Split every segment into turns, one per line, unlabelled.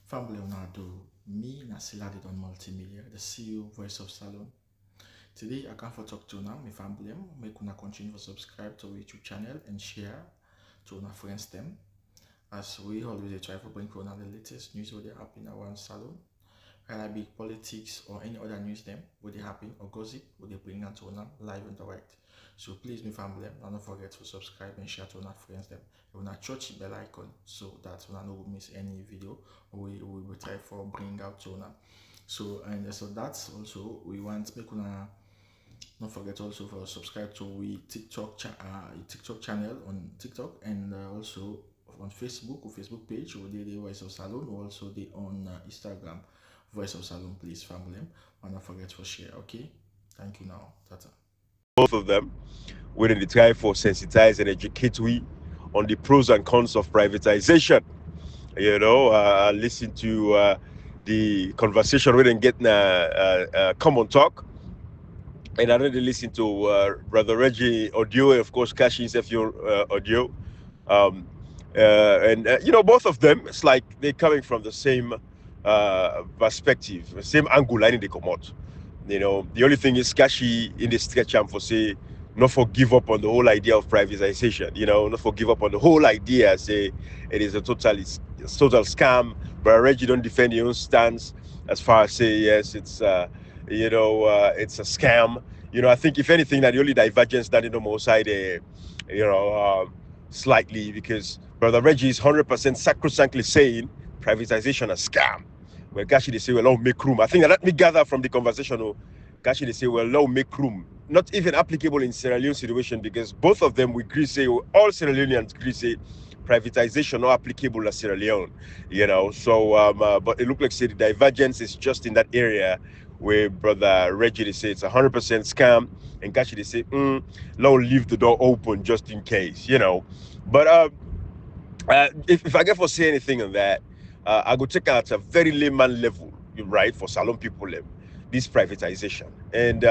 Family Leonardo, me Nasila did on multimedia, the CEO voice of Salon. Today I come for talk to now, my family, make una continue to subscribe to our YouTube channel and share to our friends them. As we always try to bring on the latest news what they happen around Salon, whether it be politics or any other news them, what they happen or gossip, what they bring out to live and direct. So please, my family, don't forget to subscribe and share to our friends them. You want to touch the bell icon so that you don't miss any video we will try for bring out to now. So that's also we want make una don't forget also for subscribe to we TikTok channel on TikTok and also on Facebook or Facebook page or the Voice of Salon or also the on Instagram Voice of Salon. Please family, and don't forget to share. Okay, thank you now. Tata.
Both of them, within the try for sensitize and educate we on the pros and cons of privatization. Listen to the conversation we didn't get common talk. And I already listened to Brother Reggie audio, and of course, Kashi your audio. Both of them, it's like they're coming from the same perspective, the same angle line they come out. The only thing is Kashi in the stretch I'm for say, not for give up on the whole idea of privatization, not for give up on the whole idea, say it is a total scam, but Reggie don't defend your own stance as far as say, yes, it's it's a scam. I think if anything that the only divergence that in the most side, slightly, because Brother Reggie is 100% sacrosantly saying privatization a scam. Well, Gashi, they say, well, let make room. I think that me gather from the conversation, Gashi, they say, well, let make room. Not even applicable in Sierra Leone situation, because both of them, we agree, say, all Sierra Leoneans agree, say, privatization not applicable to Sierra Leone, but it looked like, say, the divergence is just in that area where Brother Reggie, they say, it's 100% scam, and Gashi, they say, let leave the door open just in case, But if I get for say anything on that, I go check out a very layman level, right, for Salon people, this privatization. And,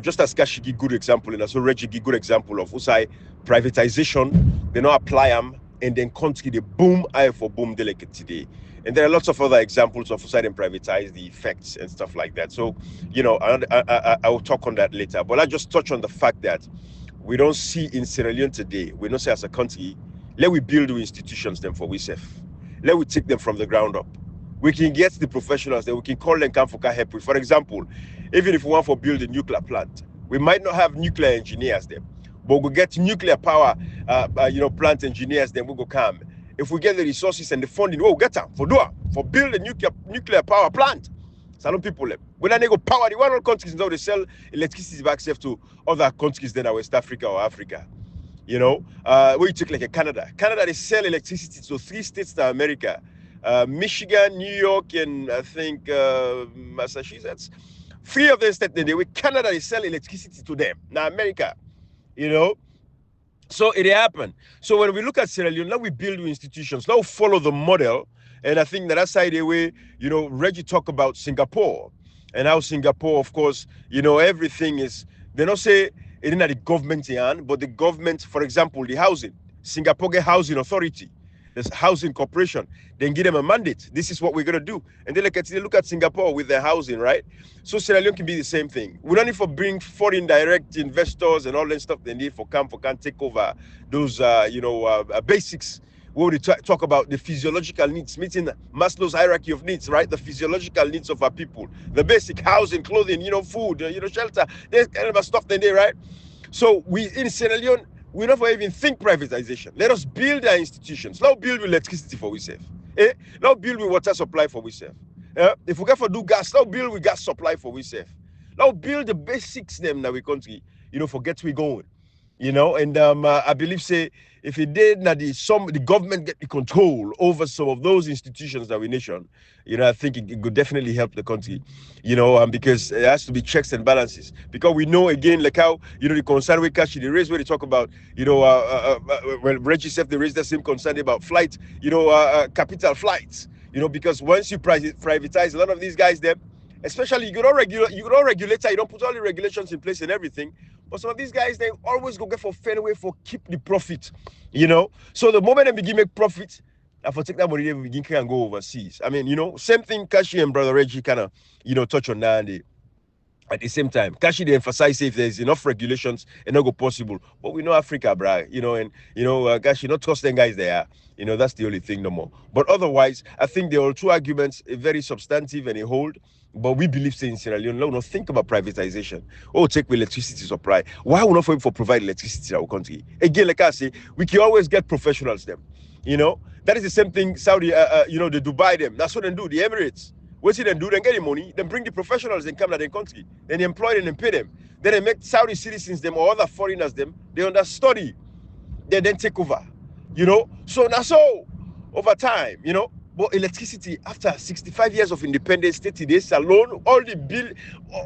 just as Kashi give good example, and also Reggie give good example of Usai privatization, they not apply them, and then country, they boom, I for boom, delicate today. And there are lots of other examples of Usai and privatize the effects and stuff like that. So, I will talk on that later. But I just touch on the fact that we don't see in Sierra Leone today, we don't say as a country, let we build the institutions them for we safe. Let we take them from the ground up. We can get the professionals that we can call them come for help with. For example, even if we want to build a nuclear plant, we might not have nuclear engineers there, but we get nuclear power, plant engineers. Then we go come. If we get the resources and the funding, we'll get them for build a nuclear power plant. Some people when they go power the one countries now they sell electricity back to other countries than West Africa or Africa. Where you take like a Canada. Canada, they sell electricity to 3 states to America. Michigan, New York, and I think Massachusetts. 3 of them states, Canada, they sell electricity to them. Now America, So it happened. So when we look at Sierra Leone, now we build institutions. Now we follow the model. And I think that's side away, Reggie talk about Singapore. And how Singapore, of course, everything is, they don't say, it's not the government hand, but the government, for example, the housing. Singapore get housing authority. There's housing corporation. Then give them a mandate. This is what we're gonna do. And they look at Singapore with their housing, right? So Sierra Leone can be the same thing. We don't need for bring foreign direct investors and all that stuff. They need for can take over those basics. We will talk about the physiological needs, meeting Maslow's hierarchy of needs, right? The physiological needs of our people, the basic housing, clothing, food, shelter, there's kind of stuff there, right? So we in Sierra Leone, we never even think privatization. Let us build our institutions. Now build with electricity for we save. Now build with water supply for we save. If we get for do gas, now build with gas supply for we save. Now build the basics them that we country, forget we going. And I believe say if it did that the government get the control over some of those institutions that we nation, I think it could definitely help the country, because it has to be checks and balances. Because we know again, like how the concern we catch the raise where they talk about, when Reggie said they raised the same concern about flight, capital flights, because once you privatize a lot of these guys, them, especially you don't regulate, you don't put all the regulations in place and everything. But some of these guys, they always go get for fair way for keep the profit, So the moment they begin make profit, I for take that money, we can go overseas. I mean, you know, same thing Kashi and Brother Reggie kind of, you know, touch on that. At the same time, Kashi they emphasize if there's enough regulations and not go possible. But we know Africa, bruh, you know, and you know, Kashi not trust them guys there. You know, that's the only thing no more. But otherwise, I think there are two arguments, very substantive and a hold. But we believe in Sierra Leone, no, think about privatization. Oh, take electricity supply. Why would not for provide electricity in our country? Again, like I say, we can always get professionals them. You know, that is the same thing Saudi, you know, the Dubai them. That's what they do, the Emirates. What see them do? Then get the money, then bring the professionals and come to their country. Then they employ them and pay them. Then they make Saudi citizens them or other foreigners them. They understudy. They then take over. You know? So now so over time, you know. But electricity, after 65 years of independence, 30 days alone, all the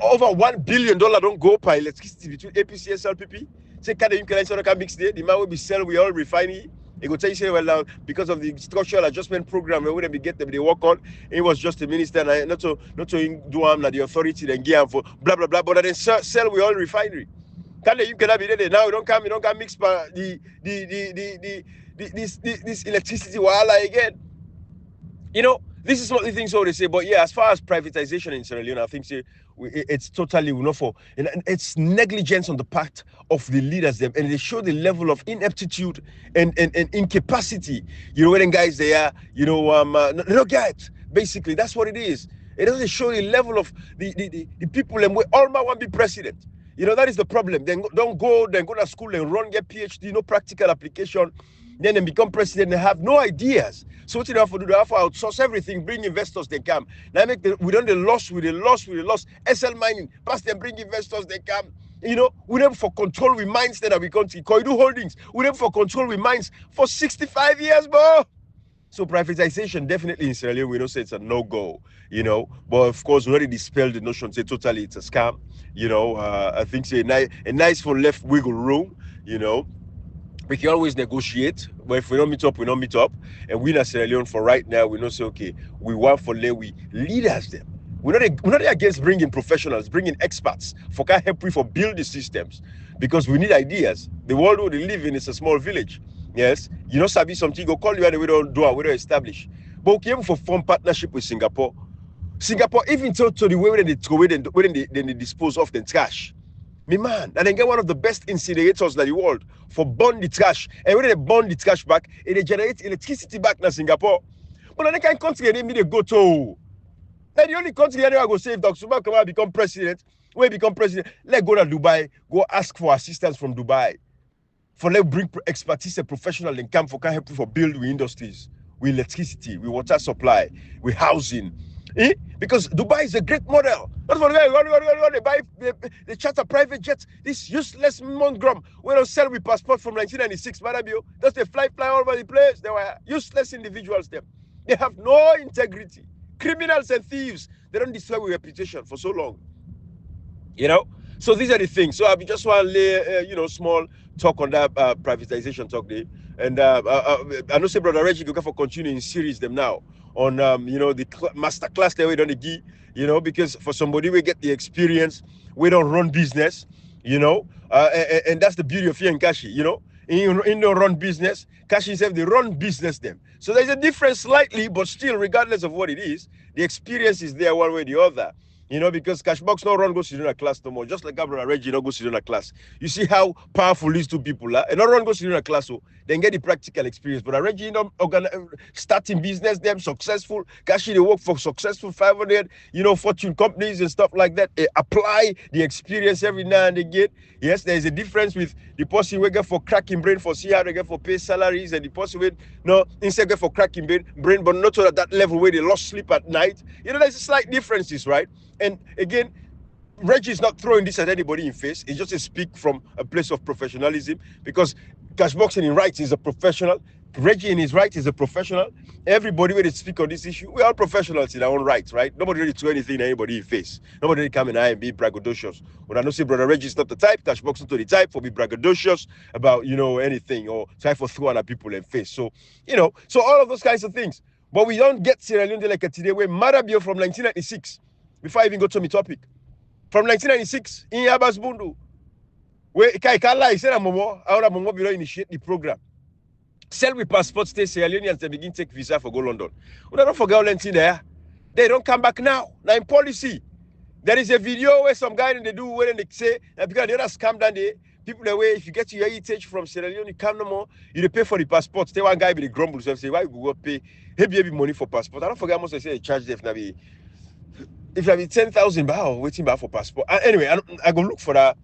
over $1 billion don't go per electricity between APC and SLPP. Say, can the mix there? The man will be sell, we all refining. He go tell you, say, well, now, because of the structural adjustment program, we wouldn't be get them, they work on. It was just the minister, and not to do the authority, then give for blah, blah, blah. But then sell, we all refinery. Can you cannot be there? Now, you don't come mix this electricity wala again. You know, this is what the things they say. But yeah, as far as privatization in Sierra Leone, I think it's totally for. It's negligence on the part of the leaders them, and they show the level of ineptitude and incapacity. You know, when guys they are, you know, they don't get. Basically, that's what it is. It doesn't show the level of the people and where Alma want to be president. You know, that is the problem. Then don't go, then go to school and run, get PhD, no practical application. Then they become president, they have no ideas. So what do they have to do? They have to outsource everything, bring investors, they come. Now we don't the loss with the loss. SL mining, pass them, bring investors, they come. You know, we them for control with mines that we country. Koidu Holdings, we them for control with mines for 65 years, bro. So privatization, definitely in Sierra Leone, we don't say it's a no-go, you know. But of course, we already dispelled the notion, say totally it's a scam. You know, I think say a nice for left wiggle room, you know. We can always negotiate, but if we don't meet up, we don't meet up. And we in Sierra Leone for right now, we know say, okay, we want for we leaders them. We're not against bringing professionals, bringing experts for can help we for build the systems because we need ideas. The world we live in is a small village. Yes, you know, Sabi something go call you and we don't do it, we don't establish. But we came for form partnership with Singapore. Singapore, even to the way they throw it and when they dispose of the trash. Me man, and then get one of the best incinerators in the world for burn the trash. And when they burn the trash back, they generate electricity back in Singapore. But they can't country they need to go to. Now the only country that I go say if Dr. Zuma come out become president, when he become president, let go to Dubai, go ask for assistance from Dubai. For let bring expertise and professional and come for can help you for build with industries, with electricity, with water supply, with housing. Because Dubai is a great model. Not for they buy they charter private jets. This useless mongram. We don't sell with passport from 1996. Just they fly all over the place. They were useless individuals. Them. They have no integrity. Criminals and thieves. They don't destroy your reputation for so long. You know. So these are the things. So I just want to lay, you know, small talk on that privatization talk there. And I know say Brother Reggie go for continuing series them now on you know the master class that we don't give, you know, because for somebody we get the experience, we don't run business, you know, and that's the beauty of here in Kashi, you know. In the run business, Kashi himself they run business them. So there's a difference slightly, but still, regardless of what it is, the experience is there one way or the other. You know, because Cashbox no run goes to do a class no more. Just like Gabriel Reggie no goes to do a class. You see how powerful these two people are. And no run goes to do a class, so then get the practical experience. But Reggie, you know, starting business, them successful. Kashi they work for successful 500, you know, fortune companies and stuff like that. They apply the experience every now and again. Yes, there is a difference with the person we get for cracking brain for see how they get for pay salaries, and the person with no instead get for cracking brain, but not at that level where they lost sleep at night. You know, there's slight differences, right? And again, Reggie is not throwing this at anybody in face. It's just a speak from a place of professionalism because Cashboxing in rights is a professional. Reggie in his right is a professional. Everybody when they speak on this issue, we're all professionals in our own rights, right? Nobody really throw anything at anybody in face. Nobody really come in and be braggadocious. When I know say Brother Reggie is not the type, Cashboxing to the type for be braggadocious about, you know, anything or try for throw other people in face. So, you know, so all of those kinds of things. But we don't get Sierra Leone like today where Marabio from 1996. Before I even go to my topic, from 1996 in Yabas Bundu, where Kaikala is said Momo, our Momo Bureau initiate the program. Sell with passports, stay Sierra Leoneans, they begin take visa for go London. We don't forget all anything there. They don't come back now. Now in policy, there is a video where some guy they do where they say that because the other scam down there, people away. If you get your heritage from Sierra Leone, you come no more. You pay for the passport. Stay one guy with the grumble and say, why you go pay heavy money for passport? I don't forget how much I say they charge them if I be 10,000 baht waiting back for passport. Anyway, I go look for that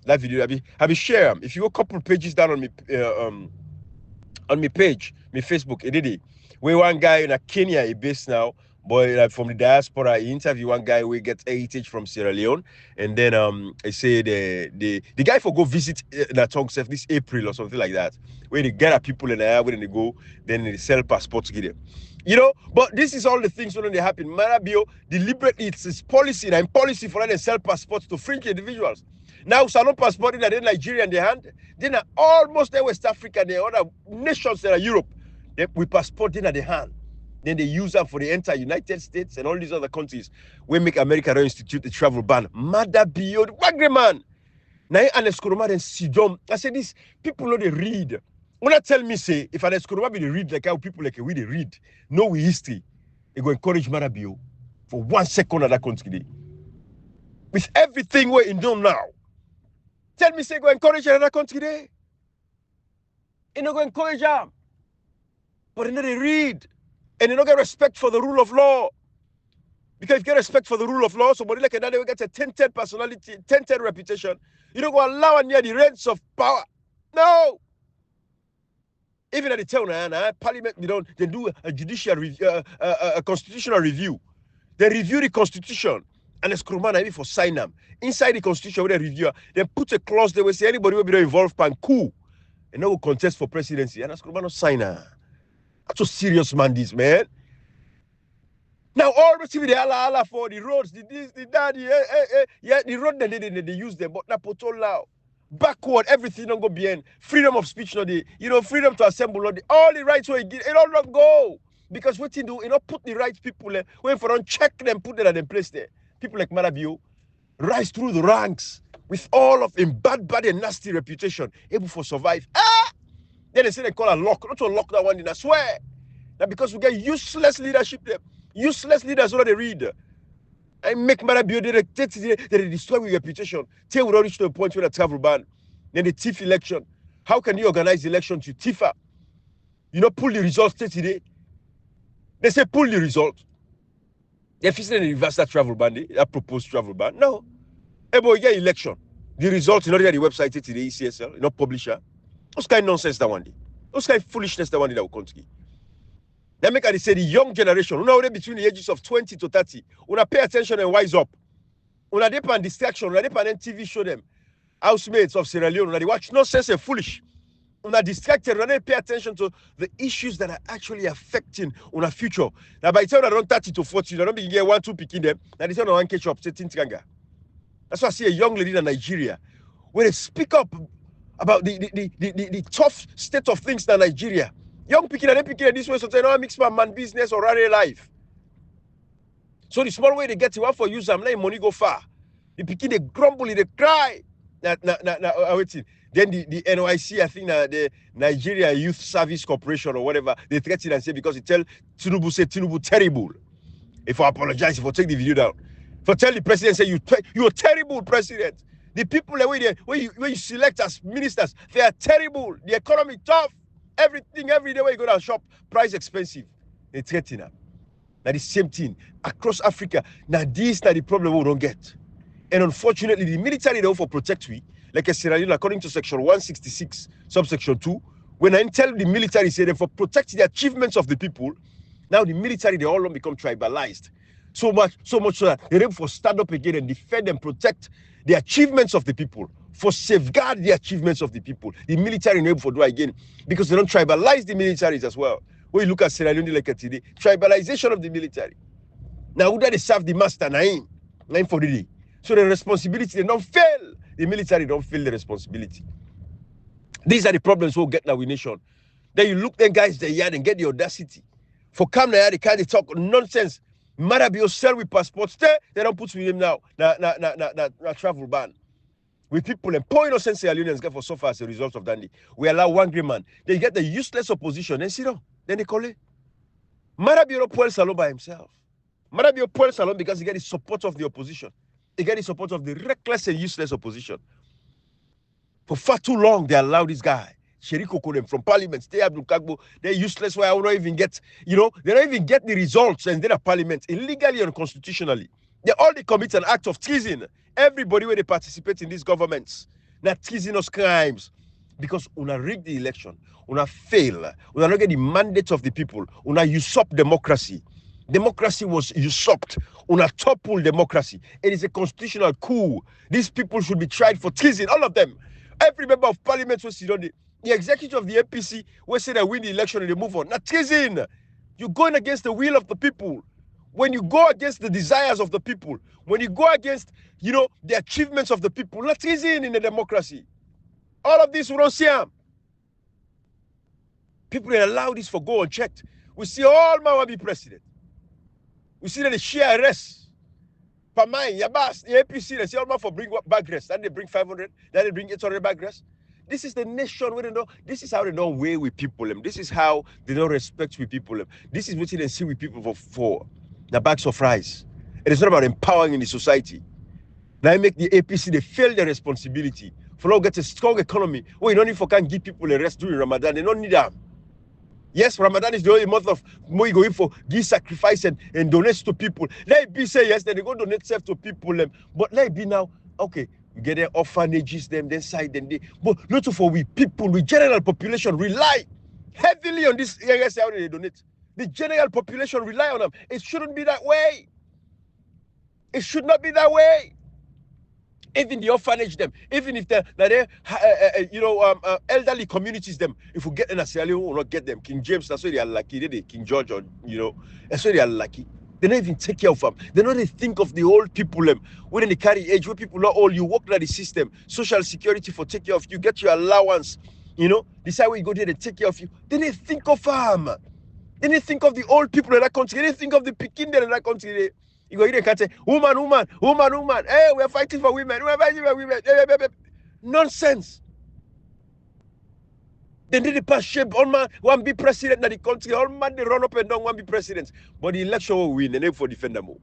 video. I be share. If you go a couple pages down on my page, my Facebook, where one guy in Kenya is based now, boy, like from the diaspora, he interview one guy who gets heritage from Sierra Leone, and then I say the guy for go visit Natong this April or something like that, where they get people in there, where they go, then they sell passports to get them. You know, but this is all the things when they happen. Marabio deliberately, it's his policy and policy for them to sell passports to fringe individuals. Now, Salon passport in Nigeria in the hand, then almost there West Africa, the other nations that are Europe, we passport in the hand. Then they use them for the entire United States and all these other countries. We make America institute the travel ban. Marabio, Wagreman. Now, and Eskoroma then Sidom. I said this people know they read. When I tell me, say, if an Eskoroma be they read like how people like we they read, know we history, they go encourage Marabio for 1 second at that country. With everything we're in doing now. Tell me, say, go encourage another country there. You know, go encourage them. But then they read. And they don't get respect for the rule of law. Because if you get respect for the rule of law, somebody like that, they will get a 10-10 personality, 10-10 reputation. You don't go allow and near the reins of power. No. Even at the town, Parliament, they do a judicial review, a constitutional review. They review the constitution. And it's maybe for sign them. Inside the constitution, where they review, they put a clause there where say anybody will be involved pan coup. And they will contest for presidency. And it's not sign her. That's a serious man, this man. Now, all the TV, they Allah for the roads, the this, the that, the road they use them, but not put all out. Backward, everything don't go behind. Freedom of speech, no, freedom to assemble, no, all the rights where it all not go. Because what you do, put the right people there, when for don't check them, put them in place there. People like Marabio rise through the ranks with all of them bad and nasty reputation, able for survive. Then they say they call a lock, not to lock that one in, I swear. That because we get useless leadership there. Useless leaders what they read. I make Marabio, they destroy with reputation. Till we don't reach to a point where the travel ban. Then the TIF election. How can you organize the election to TIFA? Pull the results today. They say pull the result. They fixing the reverse that travel ban, that proposed travel ban. No. Hey boy, get election. The results, get the website today, ECSL, not publisher. Those kind of nonsense that one day. Those kind of foolishness that one day that will continue. They make I say the young generation, now between the ages of 20 to 30, una pay attention and wise up. Una depend distraction, una depend TV show them. Housemates of Sierra Leone, una they watch nonsense and foolish. Una distracted, una they pay attention to the issues that are actually affecting una future. Now by the time I don't 30 to 40, they don't begin get 1-2 picking them. Now they say no one catch up, say Tintranga. That's why I see a young lady in Nigeria where they speak up about the tough state of things in Nigeria. Young people, they picking this way, so they don't mix my man business or rally life. So the small way they get to work for you, some money go far. The picking, they grumble, they cry. Waiting. Then the NYC, I think the Nigeria Youth Service Corporation or whatever, they threaten and say because it tell Tinubu say Tinubu terrible. If I apologize, if I take the video down, if I tell the president say you're a terrible president. The people where you select as ministers, they are terrible. The economy tough. Everything, every day where you go to shop, price expensive. They threaten them. Now the same thing across Africa. Now this is the problem we don't get. And unfortunately, the military they for protect we, like a Sierra Leone, according to section 166, subsection 2, when I tell the military say they for protect the achievements of the people, now the military they all become tribalized. So much so that they're able to stand up again and defend and protect the achievements of the people, for safeguard the achievements of the people. The military able to do again because they don't tribalize the militaries as well. When you look at Sierra Leone like today, tribalization of the military. Now, who they serve the master nine for the day. So the responsibility, they don't fail. The military don't fail the responsibility. These are the problems we'll get now in nation. Then you look them guys they yard and get the audacity. For come now, they can't talk nonsense. Marabio sell with passports. They don't put with him now. Na travel ban. with people and poor innocent Sierra Leoneans get for suffer as a result of that. We allow one great man. They get the useless opposition and sit down. Then they call it. Marabio Puel Salon by himself. Marabio Puel Salon because he get the support of the opposition. He get the support of the reckless and useless opposition. For far too long, they allowed this guy, Sheriko Kodem, from parliament, stay Abdul Kagbo. They're useless. Why I will not even get, they don't even get the results and then a parliament illegally and constitutionally. They commit an act of treason. Everybody where they participate in these governments, not treasonous crimes, because una rig the election, una fail, una not get the mandate of the people, una usurp democracy. Democracy was usurped, una topple democracy. It is a constitutional coup. These people should be tried for treason, all of them. Every member of parliament will sit on the executive of the APC will say they win the election and they move on. Not treason. You're going against the will of the people. When you go against the desires of the people, when you go against, the achievements of the people, not treason in a democracy. All of this we don't see them. People allow this for go unchecked. We see all man will be president. We see that they share arrests. Pamai, Yabas, the APC, they say all man for bring back rest. Then they bring 500, then they bring 800 back rest. This is the nation where they know. This is how they don't weigh with people. This is how they don't respect with people. This is what they see with people for the bags of rice. It is not about empowering in the society. Now make the APC, they fail their responsibility. For now get a strong economy. You don't need for can give people a rest during Ramadan. They don't need them. Yes, Ramadan is the only month of more you go in for give sacrifice and donate to people. Let it be say yes, then they go donate self to people. But let it be now, okay, we get their orphanages, then side, then they but not for we people, the general population rely heavily on this yes, how they donate. The general population rely on them. It shouldn't be that way. It should not be that way. Even the orphanage them, even if they're elderly communities them, if we get in a Sierra Leone, we will not get them. King James, that's why they are lucky. They King George, or that's why they are lucky. They don't even take care of them. They don't even think of the old people them. When they carry age, where people not old, you work like the system, social security for take care of you, get your allowance. Decide where you go there, they take care of you. They didn't think of them. They didn't think of the old people in that country. They didn't think of the Pekin in that country. You go here, can't say, woman. Hey, we're fighting for women. We're fighting for women. Nonsense. They did the past shape. All man want be president in the country. All man they run up and down want be president. But the election will win and they for defend them all.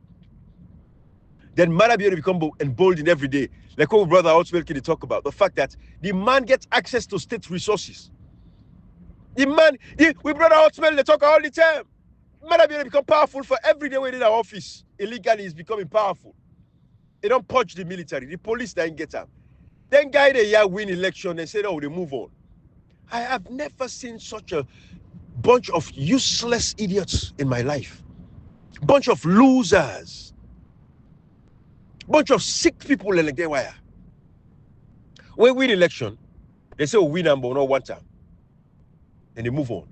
Then Marabio become emboldened every day. Like what brother Outswell can talk about. The fact that the man gets access to state resources. We brother Outswell, they talk all the time. Marabio become powerful for every day within our office. Illegally is becoming powerful. They don't purge the military. The police don't get them. Then guy they win election and say, oh, they move on. I have never seen such a bunch of useless idiots in my life. Bunch of losers. Bunch of sick people like they wire. When we win election, they say, oh, win number not one time. And they move on.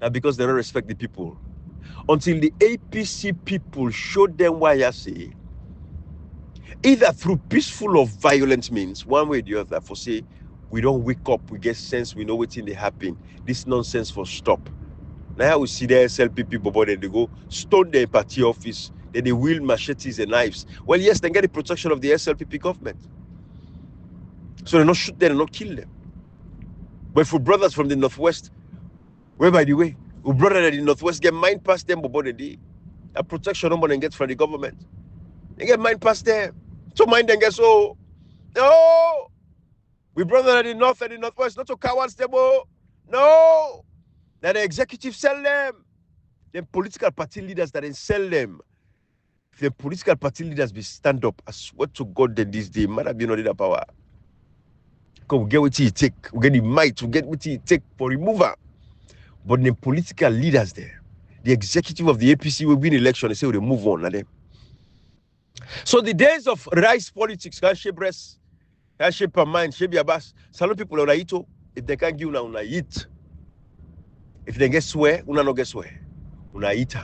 Now because they don't respect the people. Until the APC people show them why I say, either through peaceful or violent means, one way or the other, for say, we don't wake up, we get sense, we know what's in the happen. This nonsense for stop. Now we see the SLP people, but then they go stone their party office, then they wield machetes and knives. Well, yes, they get the protection of the SLPP government. So they not shoot them, they not kill them. But for brothers from the Northwest, where by the way, we brother in the Northwest get mind past them, but they a protection number and get from the government. They get mind past them. So mind them get so no. We brother in the North and the Northwest, not to cowards them. No. That the executive sell them. Then political party leaders that then sell them. If the political party leaders be stand up, I swear to God that this day might have been the power. Because we get what you take, we get the might, we get what you take for remover. But the political leaders there, the executive of the APC will win election, they say they move on. Like them. So the days of rice politics can shape breast, can shape her mind, shape your bass. Some people are eat, if they can't give you una eat. If they get swear, una no get swear. Una eat.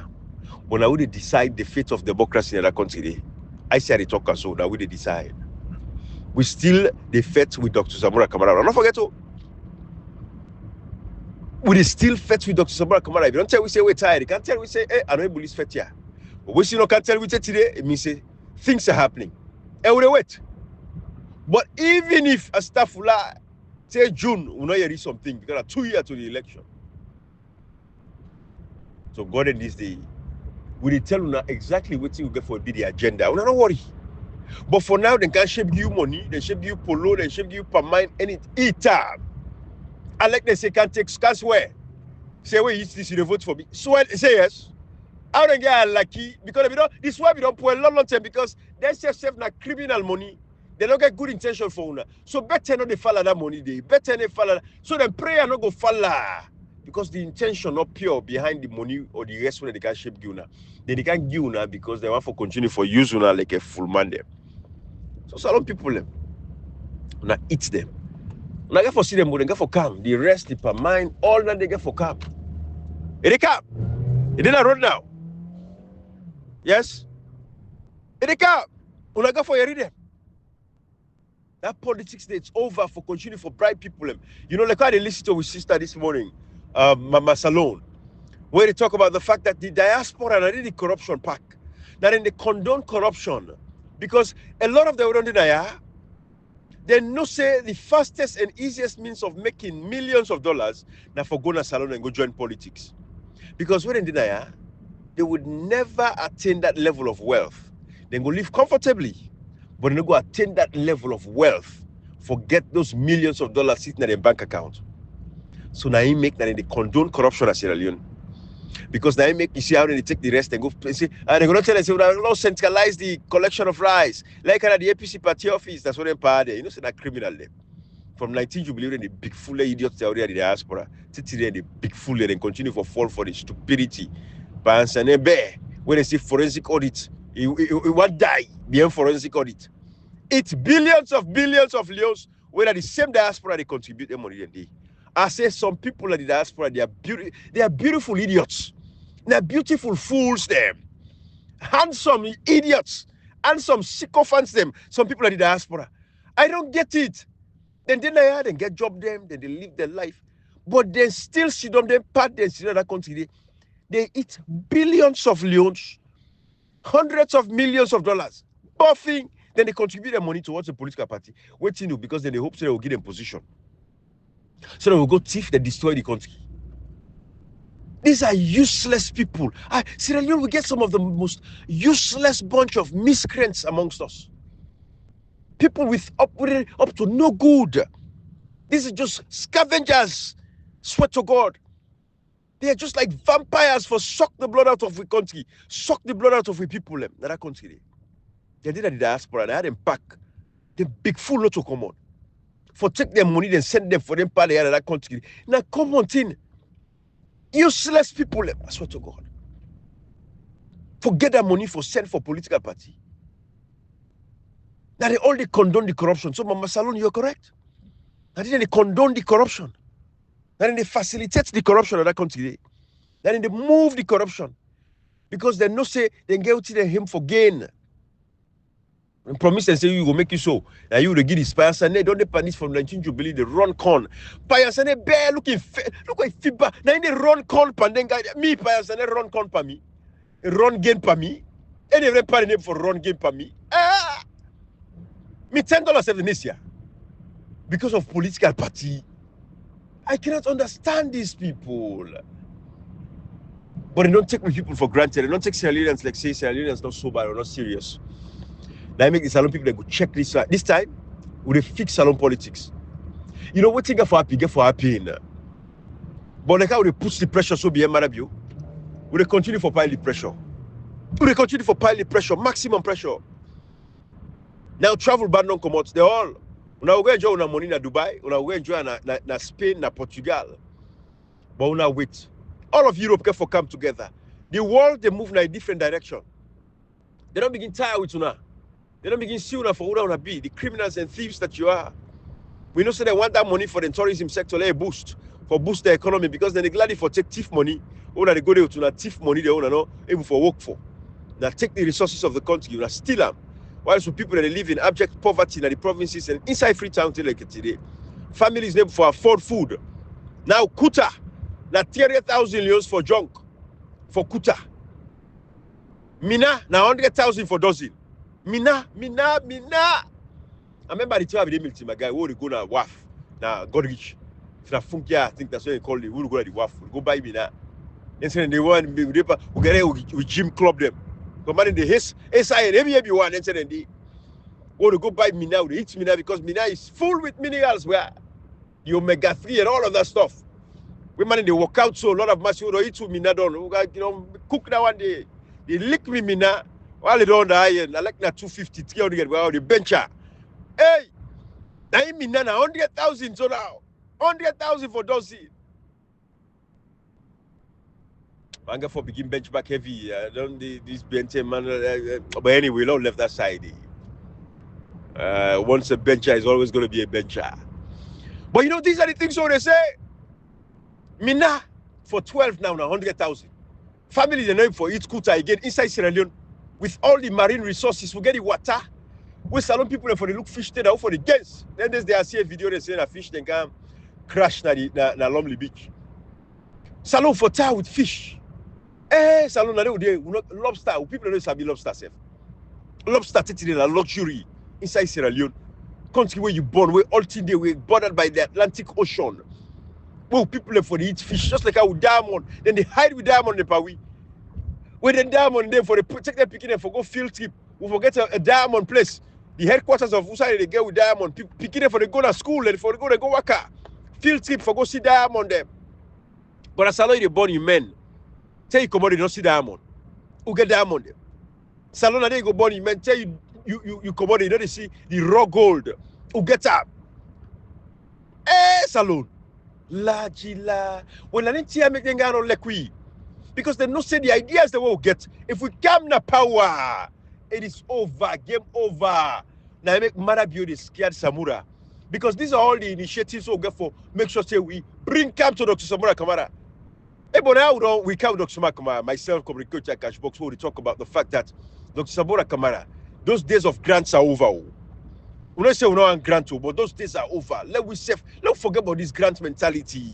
But now we decide the fate of democracy in that country. I say they talk so now we decide. We still the fate with Dr. Samora Kamara. Don't forget to. We still fete with Dr. Samora Kamara. If you don't tell we say we're tired, you can't tell we say, hey, I don't believe fete here. But we still can't tell we say today, it means say things are happening. And we wait. But even if a staff say June, we'll not hear something because 2 years to the election. So God in this day, we tell you now exactly what you get for be the agenda. We don't worry. But for now, they can shape you money, they shape you polo, they shape you per mind, and it eat up. I like they say can take scars where. Say where is this you vote for me. So say yes. I don't get lucky because we don't this why we don't put a long time because they save na criminal money. They don't get good intention for una. So better not they follow that money they better they follow. So then prayer not go follow. Because the intention not pure behind the money or the rest when they can shape you now. They can't give you because they want to continue for use you like a full man there. So salon people them. Now eat them. Now get for see them, but they get for calm. The rest, the per mind, all that they get for calm. They calm. It didn't road now. Yes? They calm. Una get for you read them. That politics it's over for continue for bright people. You know, like how they listen to our sister this morning, Mama Salone, where they talk about the fact that the diaspora are really corruption pack. That in they condone corruption. Because a lot of them don't deny, they know say the fastest and easiest means of making millions of dollars now for go to salon and go join politics. Because when they deny, they would never attain that level of wealth. They go live comfortably, but they go attain that level of wealth. Forget those millions of dollars sitting in their bank account. So now you make that they condone corruption at Sierra Leone. Because now you make you see how they take the rest and go say, and they're gonna tell us we're not centralize the collection of rice. Like at the APC party office, that's what they pay there. You know, so that criminal there. From 19 Jubilee, the big fool idiots they are already the diaspora. Today the big fool and continue for fall for the stupidity. But when they see forensic audit, it won't die beyond forensic audit. It's billions of leons where the same diaspora they contribute their money. I say some people at the diaspora they are beautiful idiots. They're beautiful fools them. Handsome idiots. Handsome sycophants them. Some people at the diaspora. I don't get it. Then they then get job them, then they live their life. But they still sit on them part they sit in that country. They eat billions of leons, hundreds of millions of dollars, buffing. Then they contribute their money towards a political party. Waiting to because then they hope so they will give them position. So they will go thief, they destroy the country. These are useless people. Sierra Leone will get some of the most useless bunch of miscreants amongst us. People with up to no good. These are just scavengers. Swear to God. They are just like vampires for suck the blood out of the country. Suck the blood out of the people in that country. They did at the diaspora. They had them back. The big fool not to come on. For take their money, then send them for them part of that country. Now come on, thing. Useless people, I swear to God. Forget that money for send for political party. Now they all they condone the corruption. So Mama Salon, you're correct. Now they condone the corruption. Now they facilitate the corruption of that country. Now they move the corruption. Because they no say they get to him for gain. And promise and say you will make you so. Now you will give this person. They don't punish from 19 Jubilee, they run corn. Payasane bear looking look like fiba. Now they run corn pandenga. Me Payasane run corn pa me. Run gain pa me. And they pay name for run gain pa me. Me $10 every this year. Because of political party. I cannot understand these people. But they don't take people for granted. They don't take Sierra Leoneans like say Sierra Leoneans not sober or not serious. Now I make the salon people that go check this. This time, we fix salon politics. You know what thing get for happy in. But like how they push the pressure so be marabio. We continue for pile the pressure. We continue for pile the pressure, maximum pressure. Now travel ban don't come out. They all. Una go enjoy una money na Dubai. Una go enjoy na Spain, na Portugal. But una wait. All of Europe get for come together. The world they move in a different direction. They don't begin tired with una. They don't begin see una for who una be. The criminals and thieves that you are. We know so they want that money for the tourism sector, let boost the economy because then they gladly for take thief money. Or they go there to thief money they own no able for work for. Now take the resources of the country, you steal them. While some people that live in abject poverty in the provinces and inside Freetown like today, families need for afford food. Now Kuta, now 30,000 euros for junk for Kuta. Mina, now 100,000 for dozen. Mina. I remember the time they military, my guy, we would go na WAF, na God rich. If na funky, I think that's what they call it. We would go to the WAF, we go buy me now. And then they want we get there, we gym club them. But man, in the SI, every one, and then they want to go buy me now, they eat me now because me now is full with minerals where the omega-3 and all of that stuff. We man, they work out so a lot of muscle, they eat me now, cook that one day. They lick me now. While they don't die, I like that 250, 300, well, the bencher. Hey, I mean, 100,000 so now. 100,000 for those. I'm going for begin bench back heavy. Don't this bench man. But anyway, we don't left that side. Once a bencher is always going to be a bencher. But you know, these are the things so they say. Mina for 12 now, 100,000. Families are known for each kuta again inside Sierra Leone with all the marine resources. We get the water. We salon people for the look fish there for the gens. Then they see a video they say a fish then come crash na Lumley Beach. Salon for tar with fish. Salon na dey lobster. People don't sabi lobster self. Lobster is a luxury inside Sierra Leone. Country where you born, where all day we bordered by the Atlantic Ocean. Well, people for the eat fish just like how diamond. Then they hide with diamond in Pawi. When the diamond there for the protect their picking for go field trip. We forget a diamond place. The headquarters of Usai they get with diamond. Picking for the go to school and for the go work. Field trip for go see diamond them. But as they born you men. Tell you come on, you don't see diamond. Who get diamond them? Salon they go born you men. Tell you come on, you don't see the raw gold. Who get up? Salon. La Gila. When I didn't see make them go on lekwi. Because they don't say the ideas they will get. If we come na power, it is over. Game over. Now I make Marabio the scared Samura. Because these are all the initiatives we'll get for make sure say we bring camp to Dr. Samura Kamara. But now we come Dr. Samura Kamara, myself, communicator at Cashbox, where we talk about the fact that Dr. Samura Kamara, those days of grants are over. We don't say we don't grant, but those days are over. Let's forget about this grant mentality.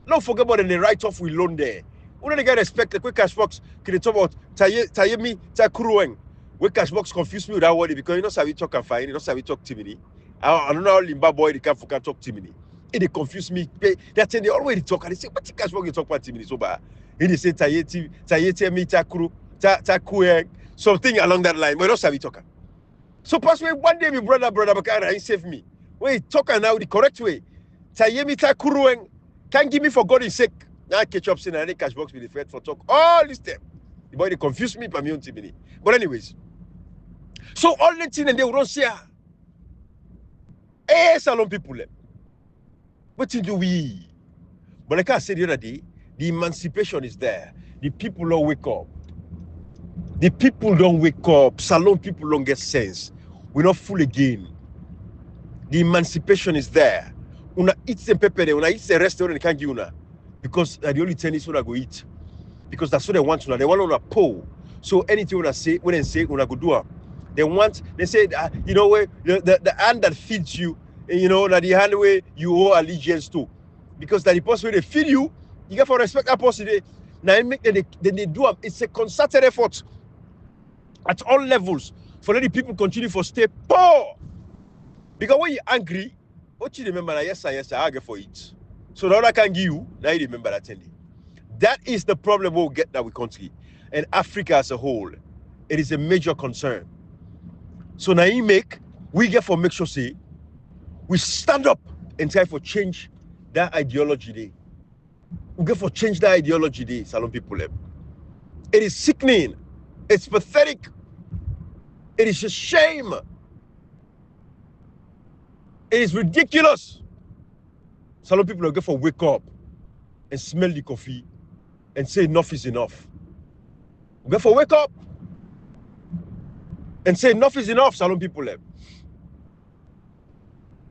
Don't forget about the write-off we loan there. We don't get respect. The quick Cashbox can talk about Tayemi Takurueng. Where Cashbox confuse me with that word because you know how we talk and fine, you know how we talk Timini. I don't know how Limba boy they can't talk Timini. They confuse me. That's they always talk and they say, what Cashbox you talk about Timini so bad? And they say Tayemi Takurueng, something along that line. But that's how we talk. So possibly one day my brother Bakara he saved me. Wait, talk now the correct way. Tayemi Takurueng can't give me for God's sake. Now catch up saying I need Cashbox with the Fed for talk all this time. The boy they confuse me by me on TV. But anyways, so all the thing and they don't say, salon people. What do we? But like I said the other day, the emancipation is there. The people don't wake up. The people don't wake up. Salon people don't get sense. We're not full again. The emancipation is there. Una eat some pepper, una eat the restaurant they can't give una. Because the only thing is what I go eat. Because that's what they want to. They want on a pole. So anything when they say, when I go do it. They say, you know, where the hand that feeds you, you know, that the hand where you owe allegiance to. Because that the person where they feed you, you got to respect that person. Now they do it. It's a concerted effort at all levels for letting people continue for stay poor. Because when you're angry, what you remember, yes, I get for it. So now I can give you, now you remember that thing. That is the problem we'll get that we country. And Africa as a whole, it is a major concern. So now we get for make sure say, we stand up and try for change that ideology day. We get for change that ideology day, Salon people. It is sickening. It's pathetic. It is a shame. It is ridiculous. Salon people get for wake up and smell the coffee and say enough is enough. We get for wake up and say enough is enough, Salon people.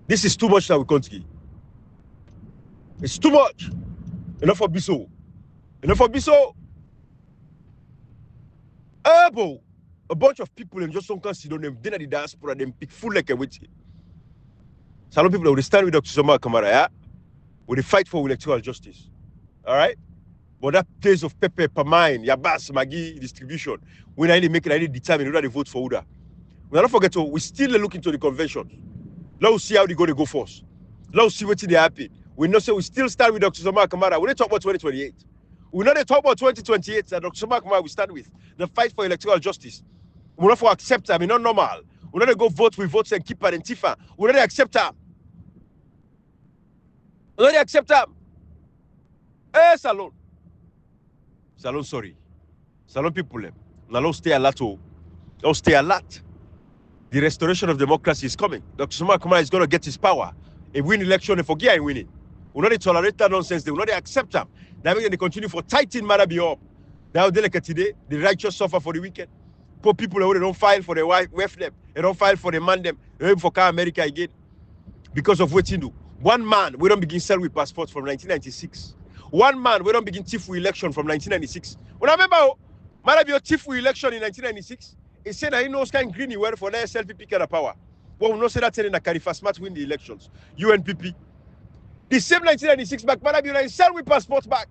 This is too much that we can't give. It's too much. Enough for Biso. Enough for Biso. A bunch of people and just don't consider them. Then at the diaspora, them pick full like a witch. Salon people will stand with Dr. Samura Kamara, yeah? Will fight for electoral justice. All right? But that taste of pepper per mine, Yabas, Maggie distribution, when I make it, I determine whether they vote for Uda. We don't forget to, we still look into the convention. Let's see how they go first. Let's see what they happen. We know, so we still start with Dr. Zuma Kamara. We don't talk about 2028. We know they talk about 2028 that Dr. Zuma Kamara will start with. The fight for electoral justice. We not for accept them, it's not normal. We not go vote with votes and keep an Antifa. We not accept them. We not accept them. Eh, Salon. Salon, sorry. Salon people. Now let's stay alert. Let's stay alert. The restoration of democracy is coming. Dr. Zuma Kamara is going to get his power. A win election, and forget him winning. We not tolerate that nonsense. They will not accept them. Now they continue for tightening Marabi up. Now they like today, the righteous suffer for the wicked. Poor people who don't file for the wife them. They don't file for the man them. They wait for car America again. Because of what you do. One man, we don't begin sell with passports from 1996. One man, we don't begin Tifu election from 1996. When I remember, Marabi Tifu election in 1996, he said that he knows kind of green he were for the SLPP kind of power. Well, we know say that in the Carifa Smart win the elections. UNPP. The same 1996 back, Marabio sell with passports back.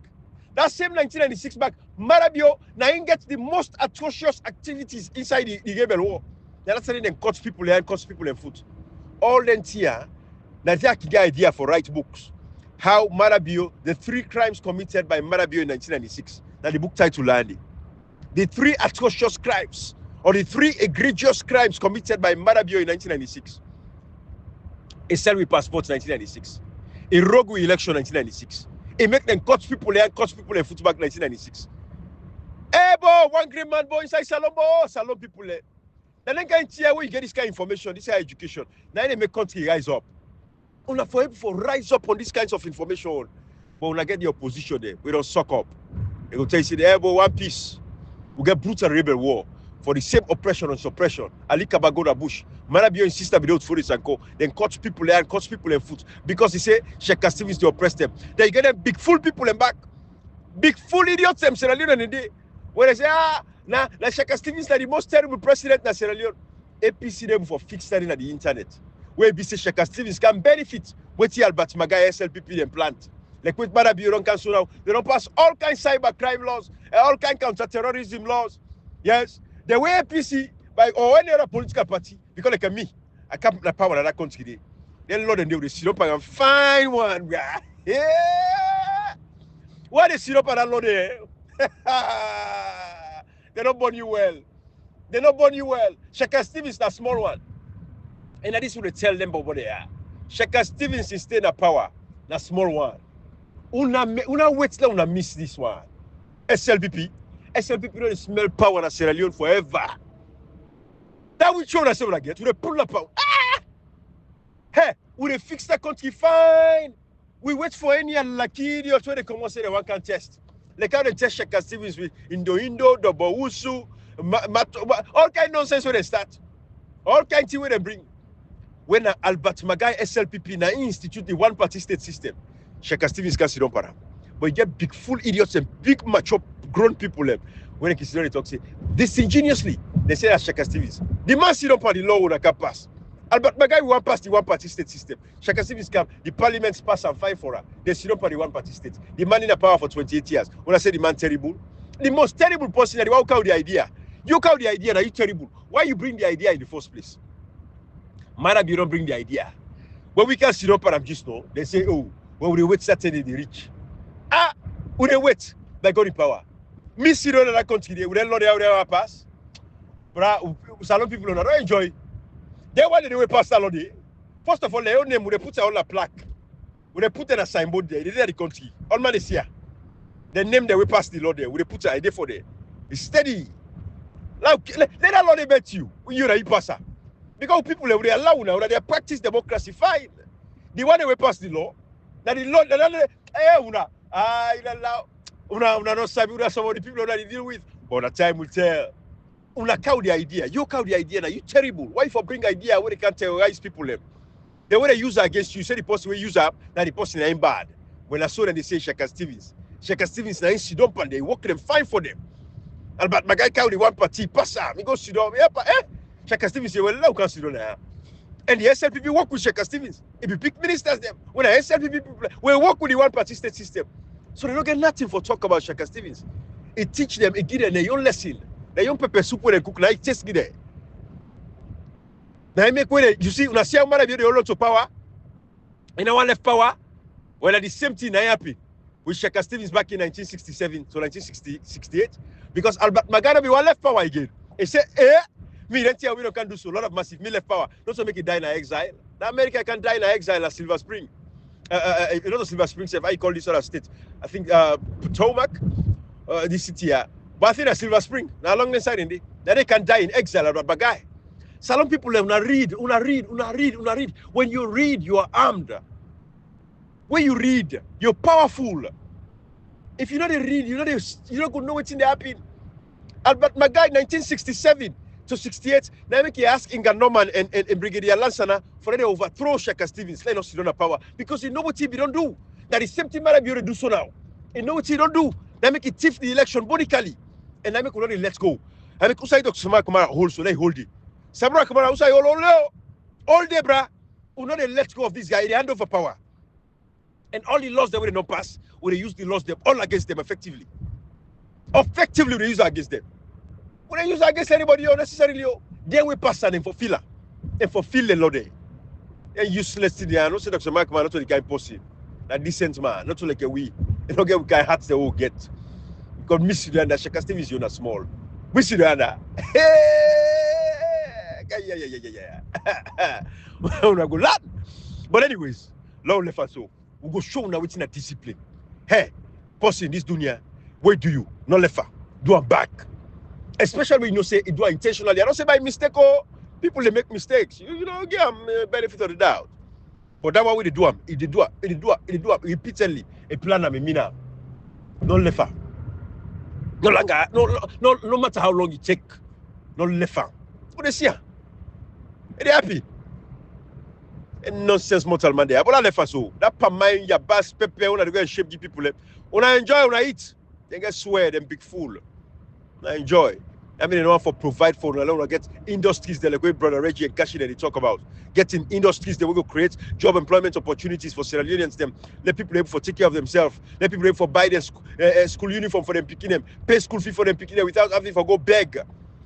That same 1996 back, Marabio now gets the most atrocious activities inside the rebel war. That's saying then cuts people and cuts people in foot. All then here, now they get idea for write books. How Marabio, the 3 crimes committed by Marabio in 1996. Now the book title landing. The 3 atrocious crimes, or the 3 egregious crimes committed by Marabio in 1996. A sell with passports 1996. A rogue election 1996. It make them cut people and cut people in football 1996. Hey, boy, one green man boy inside Salon, boy, Salon people. Then they can't hear where you get this kind of information, this kind of education. Now they make country rise up. Una for rise up on these kinds of information. But when I get the opposition there, we don't suck up. They will tell you, hey, boy, one piece. We get brutal rebel war for the same oppression and suppression. Ali Kabagoda Bush. Marabio insisted without food and go. Then cut people and cut people in foot. Because he say Siaka Stevens to oppress them. Then you get them big fool people in back. Big fool idiots them Sierra Leone in the day. When they say, now Siaka Stevens is the most terrible president in Sierra Leone. APC them for fixed studying at the internet. Where BC Siaka Stevens can benefit with Albert Maggie SLPP and plant. Like with Marabio Orwankasu now, they don't pass all kinds of cyber crime laws, all kinds of counter-terrorism laws. Yes. The way APC by or any other political party, because like me, I can't put the power in that country. Then Lord and they will sit up and find one. Yeah. Why they sit up and that Lord there? They don't burn you well. They don't burn you well. Siaka Stevens is a small one. And that is what they tell them about what they are. Siaka Stevens is staying at power. That small one. Una wait till una miss this one. SLPP don't smell power in Sierra Leone forever. That will show us what I get. We pull up power. Hey, we fix the country fine. We wait for any lucky idiots when they come and say they want to test. Like how they test Siaka Stevens with Indo, Dobousu, all kind of nonsense when they start. All kind of things when they bring. When Albert Maggie SLPP na institute the one-party state system, Siaka Stevens can sit down para. But you get big fool idiots and big mature grown people when they consider talk say disingenuously they say that Siaka Stevens. The man sit down for the law when I can pass. Albert Maggie will pass the one-party state system. Siaka Stevens come, the parliament pass and fight for her. They sit down for the one-party state. The man in the power for 28 years. When I say the man terrible, the most terrible person that you count the idea. You count the idea that you terrible. Why you bring the idea in the first place? Marab, you don't bring the idea. When we can sit up and just know, they say, oh, when we wait Saturday, they reach. We they wait, they got the power. Me sit down in that country, we don't know they pass. But Salon people don't enjoy. They want to pass Salon day. First of all, their own name, they put on a plaque. They put in a signboard there, they did the country. All man is here. The name they will pass the law there, we put an idea for there. It's steady. Let that law they bet you, you're a passer. Because people they allow now that they practice democracy fine. The one they will pass the law. That the law, una not sabi some of the people that they deal with. But the time will tell. Una cow the idea. You cow the idea now. You terrible. Why for bring idea where they can't terrorize people them? The way they use against you, say the person will use up, now the person ain't bad. When I saw them, they say Siaka Stevens. Siaka Stevens now sit up and they work them fine for them. Albert Maggie cow the one party pass up. We go sit down. Siaka Stevens say, well, now can sit down now. And the SLPP work with Siaka Stevens. If you pick ministers them, when the SLPP people will work with the one party state system. So they don't get nothing for talk about Siaka Stevens. It teach them, it give them their own lesson. Their own pepper soup when they cook, like just give them. Now I make way. You see, when I see how many people hold to power, and no one left power. Well, the same thing I happen with Siaka Stevens back in 1967 to 1968, because Albert Magana be one left power again. He said, me don't tell we don't can do so. A lot of massive me left power. Not to make it die in exile. Now America can die in exile as Silver Spring. You know the Silver Spring, I call this other state. I think Potomac, this city here. But I think that's Silver Spring. Now along the side in that they can die in exile about bagay. Salon people una read. When you read, you are armed. When you read, you're powerful. If you know they read, you don't go know what's in the happen. Albert Maggie, 1967 to 68, now make you ask Inga Norman and Brigadier Lansana for them to overthrow Siaka Stevens. Let us sit on the power. Because you know what he don't do. That is same thing that you do so now. You know what he don't do. They make it tiff the election bodically. And I make already let's go. I make Usai Dr. Samar Kamara hold so they hold it. Samara Kamara Usai all day, bra. You know they let go of this guy, they hand over power. And all the laws that we don't pass, we use the laws them all against them effectively. Effectively, we use it against them. We don't use it against anybody unnecessarily. Then we pass and fulfill and fulfill the law there. And useless to the no say Dr. Mark man, not to the guy posting. A decent man, not to like a we. You don't get we guy hats the whole get. Because miss you under Siaka Stevens is small. Miss you under. Yeah. But anyways, law left us so. We go show now within a discipline. Hey, person this dunya, where do you? No left do a back. Especially when you say it do intentionally. I don't say by mistake, people they make mistakes. You know, give them benefit of the doubt. But that way they do them. It do it repeatedly. A plan of mina. No left. No longer, no matter how long it take. No left. What they see? They happy. And nonsense mortal man there. But I left so. That pa mind your bass pepper when I go and shape the people. When I enjoy, when I eat, they get swear them big fool. I enjoy. I mean, they want for provide for alone get industries that like brother Reggie and Kashi that they talk about. Getting industries that will go create job employment opportunities for Sierra Leoneans them. Let people able for take care of themselves. Let people able for buy their school uniform for them picking them. Pay school fee for them picking them without having to go beg.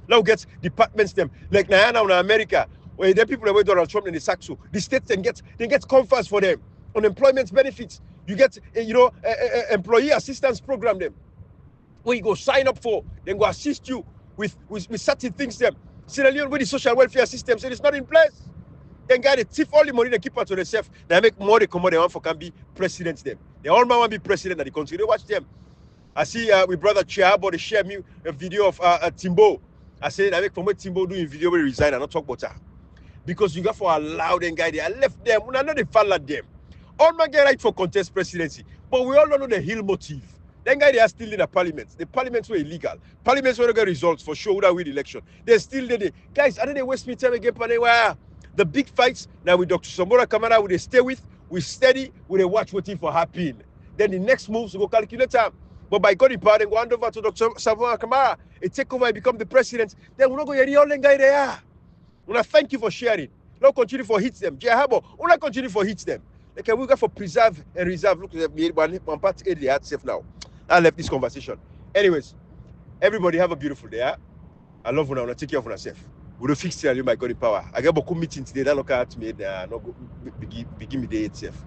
Now get departments them like Niana in America. Where the people away Donald Trump and the Saxo, the states then get comforts for them, unemployment benefits. You get employee assistance program them, where you go sign up for, then go assist you with certain things them. Sierra Leone with the social welfare system, so it's not in place. Then guy they thief all the money they keep out to themselves. They make more they come out they want for can be president them. They all want to be president of the country. They watch them. I see with brother Chiabo they share me a video of Timbo. I say I make from where Timbo doing video where he resign and not talk about that. Because you got for allow them guy, I left them. We know they follow them. All man get right for contest presidency, but we all know the hill motive. Then guy they are still in the parliament. The parliaments were illegal. Parliaments were get results for sure without win election. They're still there. Guys, I don't know waste me time again. The big fights now with Dr. Samora Kamara, we they stay with, we steady, we they watch waiting for happen. Then the next moves we go calculate time. But by God, power, then go hand over to Dr. Samora Kamara. It take over and become the president. Then we not go hear all the guy there. Una thank you for sharing. Not continue for hits them. Jehabo, una continue for hits them. Okay, we got for preserve and reserve. Look at one part A they had safe now. I left this conversation. Anyways, everybody have a beautiful day. I love when I take care of yourself. We don't fix Sierra Leone by God in power. I got a meeting today that look at me and not begin me day itself.